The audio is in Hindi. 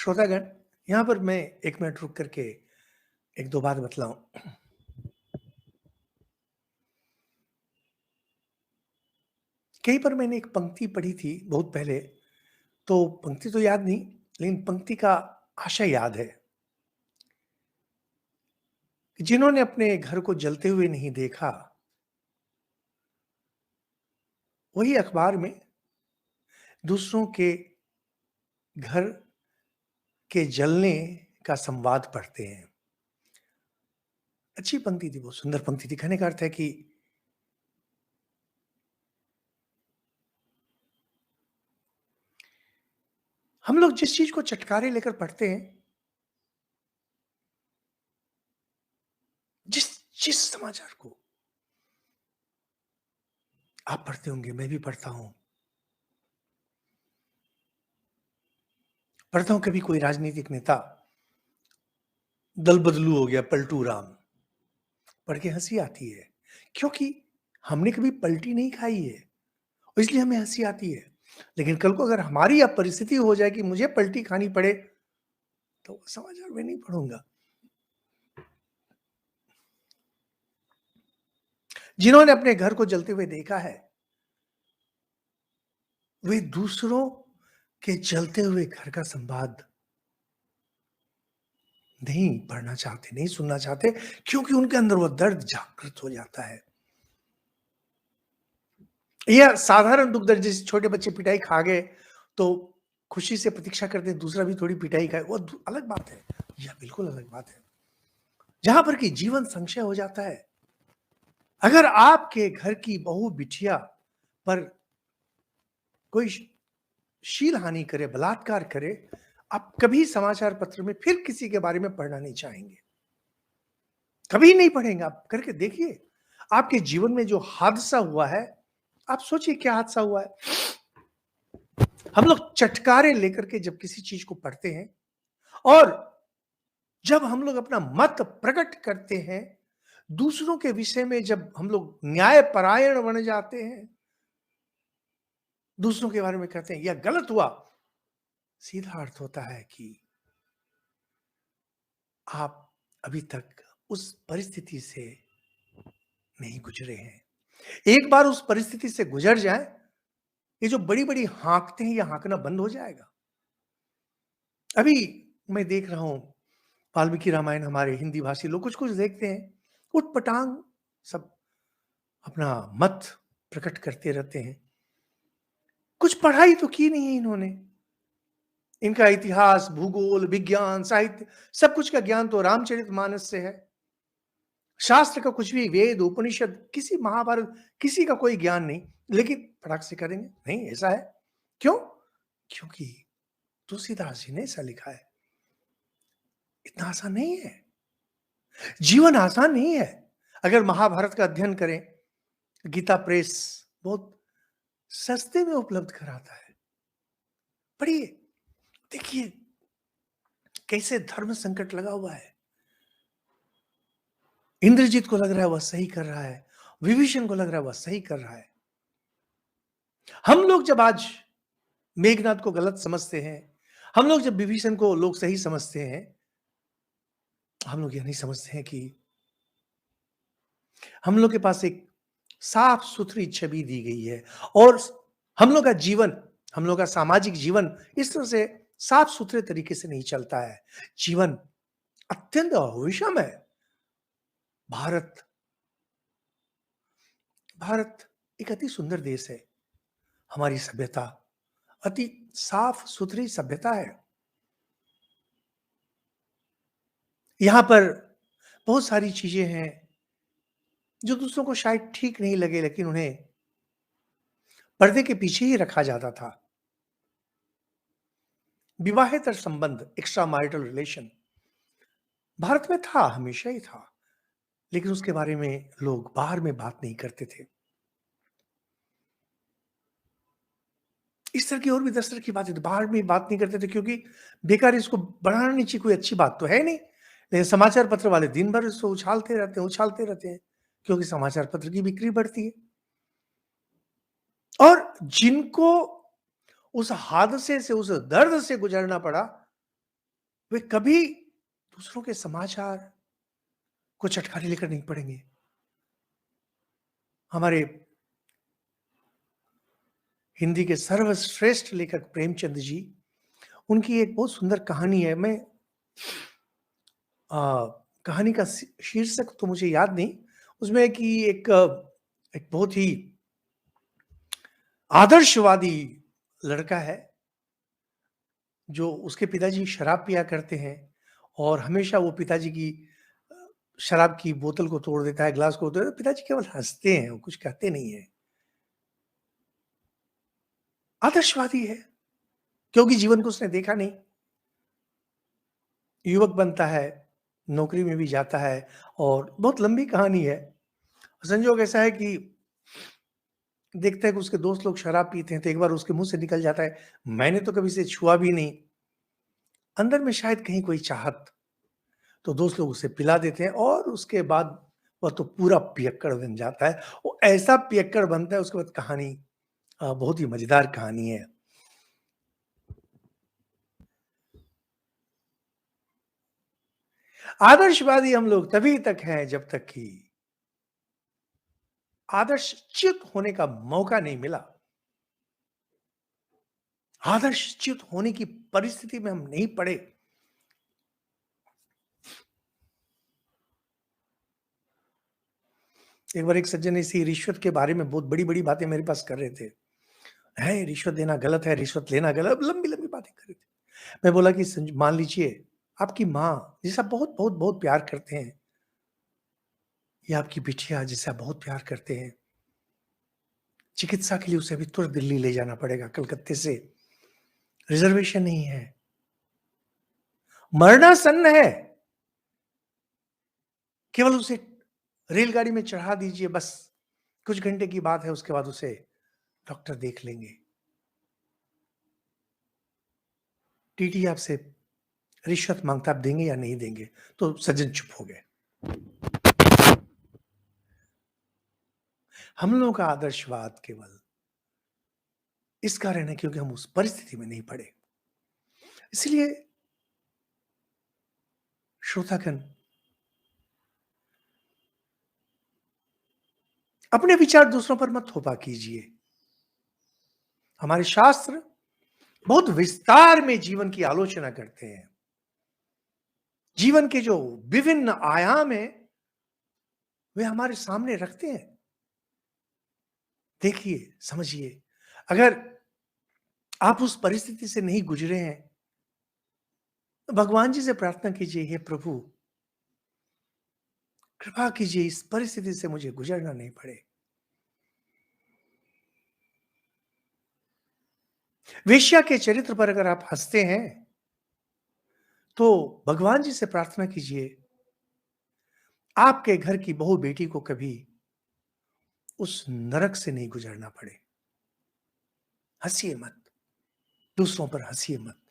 श्रोतागण, यहाँ पर मैं 1 मिनट रुक कर के 1-2 बात बतलाऊँ। कहीं पर मैंने एक पंक्ति पढ़ी थी बहुत पहले, तो पंक्ति तो याद नहीं, लेकिन पंक्ति का आशय याद है। जिन्होंने अपने घर को जलते हुए नहीं देखा, वही अखबार में दूसरों के घर के जलने का संवाद पढ़ते हैं। अच्छी पंक्ति थी, बहुत सुंदर पंक्ति थी। कहने का अर्थ है कि हम लोग जिस चीज़ को चटखारे लेकर पढ़ते हैं, जिस जिस समाचार को आप पढ़ते होंगे, मैं भी पढ़ता हूँ। पढ़ता हूँ कभी कोई राजनीतिक नेता दल बदलू हो गया, पलटू राम, पढ़ के हँसी आती है, क्योंकि हमने कभी पलटी नहीं खाई है, इसलिए हमें हँसी आती है। लेकिन कल को अगर हमारी अब परिस्थिति हो जाए कि मुझे पलटी खानी पड़े, तो समाचार मैं नहीं पढ़ूँगा। जिन्होंने अपने घर को जलते हुए देखा है, वे दूसरों के जलते हुए घर का संवाद नहीं पढ़ना चाहते, नहीं सुनना चाहते, क्योंकि उनके अंदर वो दर्द जागृत हो जाता है। या साधारण दुःख दर्द, जैसे छोटे बच्चे पिटाई खा गए, तो खुशी से प्रतीक्षा करते हैं दूसरा भी थोड़ी पिटाई खाए, वो अलग बात है। यह बिल्कुल अलग बात है। जहां पर कि जीवन संशय हो जाता है। अगर आपके घर की बहू बिटिया पर कोई शील हानि करे, बलात्कार करे, आप कभी समाचार पत्र में फिर किसी के बारे में पढ़ना नहीं चाहेंगे, कभी नहीं पढ़ेंगे। आप करके देखिए, आपके जीवन में जो हादसा हुआ है, आप सोचिए क्या हादसा हुआ है। हम लोग चटकारे लेकर के जब किसी चीज को पढ़ते हैं, और जब हम लोग अपना मत प्रकट करते हैं, दूसरों के विषय में जब हम लोग न्याय परायण बन जाते हैं, दूसरों के बारे में कहते हैं यह गलत हुआ, सीधा अर्थ होता है कि आप अभी तक उस परिस्थिति से नहीं गुजरे हैं। एक बार उस परिस्थिति से गुजर जाए, ये जो बड़ी-बड़ी हाँकते हैं, ये हाँकना बंद हो जाएगा। अभी मैं देख रहा हूँ, वाल्मीकि रामायण हमारे हिंदी भाषी लोग कुछ-कुछ देखते हैं, उटपटांग सब अपना मत प्रकट करते रहते हैं। कुछ पढ़ाई तो की नहीं है इन्होंने। इनका इतिहास, भूगोल, विज्ञान, साहित्य, सब कुछ का ज्ञान तो रामचरितमानस से है। शास्त्र का कुछ भी, वेद, उपनिषद, किसी महाभारत, किसी का कोई ज्ञान नहीं, लेकिन फटाक से करेंगे, नहीं ऐसा है। क्यों? क्योंकि तुलसीदास जी ने ऐसा लिखा है। इतना आसान नहीं है। जीवन आसान नहीं है। अगर महाभारत का अध्ययन करें, गीता प्रेस बहुत सस्ते में उपलब्ध कराता है। पढ़िए, देखिए कैसे धर्म संकट लगा हुआ है। इंद्रजीत को लग रहा है वह सही कर रहा है, विभीषण को लग रहा है वह सही कर रहा है। हम लोग जब आज मेघनाद को गलत समझते हैं, हम लोग जब विभीषण को लोग सही समझते हैं, हम लोग यह नहीं समझते हैं कि हम लोग के पास एक साफ सुथरी छवि दी गई है, और हम लोग का जीवन, हम लोग का सामाजिक जीवन इस तरह से साफ सुथरे तरीके से नहीं चलता है। जीवन अत्यंत विषम है। भारत भारत एक अति सुंदर देश है। हमारी सभ्यता अति साफ सुथरी सभ्यता है। यहां पर बहुत सारी चीजें हैं जो दूसरों को शायद ठीक नहीं लगे, लेकिन उन्हें पर्दे के पीछे ही रखा जाता था। विवाहेतर संबंध, एक्स्ट्रा मैरिटल रिलेशन भारत में था, हमेशा ही था, लेकिन उसके बारे में लोग बाहर में बात नहीं करते थे। इस तरह की और भी 10 तरह की बातें तो बाहर में बात नहीं करते थे, क्योंकि बेकार इसको बढ़ाना नहीं चाहिए, कोई अच्छी बात तो है नहीं। लेकिन समाचार पत्र वाले दिन भर इसको उछालते रहते हैं, क्योंकि समाचार पत्र की बिक्री बढ़ती है। और जिनको उस हादसे से, उस दर्द से गुजरना पड़ा, वे कभी दूसरों के समाचार को चटखारे लेकर नहीं पढ़ेंगे। हमारे हिंदी के सर्वश्रेष्ठ लेखक प्रेमचंद जी, उनकी एक बहुत सुंदर कहानी है। मैं कहानी का शीर्षक तो मुझे याद नहीं। उसमें कि एक बहुत ही आदर्शवादी लड़का है, जो उसके पिताजी शराब पिया करते हैं और हमेशा वो पिताजी की अ, शराब की बोतल को तोड़ देता है, ग्लास को तोड़ देता है। पिताजी केवल हँसते हैं, वो कुछ कहते नहीं हैं। आदर्शवादी है, क्योंकि जीवन को उसने देखा नहीं। युवक बनता है, नौकरी में भी जाता है और बहुत लंबी कहानी है। संजोग ऐसा है कि देखता है कि उसके दोस्त लोग शराब पीते हैं, तो एक बार उसके मुँह से निकल जाता है, मैंने तो कभी इसे छुआ भी नहीं। अंदर में शायद कहीं कोई चाहत, तो दोस्त लोग उसे पिला देते हैं और उसके बाद वह तो पूरा पियक्कड़ बन जाता है। वो ऐसा पियक्कड़ बनता है, उसके बाद कहानी बहुत ही मज़ेदार कहानी है। आदर्शवादी हम लोग तभी तक हैं जब तक कि आदर्शच्युत होने का मौका नहीं मिला। आदर्शच्युत होने की परिस्थिति में हम नहीं पड़े। एक बार एक सज्जन इसी रिश्वत के बारे में बहुत बड़ी-बड़ी बातें मेरे पास कर रहे थे। है रिश्वत देना गलत है, रिश्वत लेना गलत, लंबी-लंबी बातें कर रहे थे। मैं बोला कि मान लीजिए आपकी माँ जिसे आप बहुत, बहुत, बहुत प्यार करते हैं, या आपकी बिटिया जिसे आप बहुत प्यार करते हैं, चिकित्सा के लिए उसे अभी तुरंत दिल्ली ले जाना पड़ेगा कलकत्ते से, रिज़र्वेशन नहीं है, मरणासन्न है, केवल उसे रेलगाड़ी में चढ़ा दीजिए बस, कुछ घंटे की बात है, उसके बाद उसे डॉक्टर देख लेंगे। टीटी आपसे रिश्वत माँगता, आप देंगे या नहीं देंगे? तो सज्जन चुप हो गए। हम लोगों का आदर्शवाद केवल इस कारण है क्योंकि हम उस परिस्थिति में नहीं पड़े। इसलिए श्रोतागण, अपने विचार दूसरों पर मत थोपा कीजिए। हमारे शास्त्र बहुत विस्तार में जीवन की आलोचना करते हैं। जीवन के जो विभिन्न आयाम हैं, वे हमारे सामने रखते हैं। देखिए, समझिए, अगर आप उस परिस्थिति से नहीं गुजरे हैं, तो भगवान जी से प्रार्थना कीजिए, हे प्रभु, कृपा कीजिए इस परिस्थिति से मुझे गुजरना नहीं पड़े। वेश्या के चरित्र पर अगर आप हँसते हैं, तो भगवान जी से प्रार्थना कीजिए, आपके घर की बहू-बेटी को कभी उस नरक से नहीं गुजरना पड़े। हँसिए मत, दूसरों पर हँसिए मत।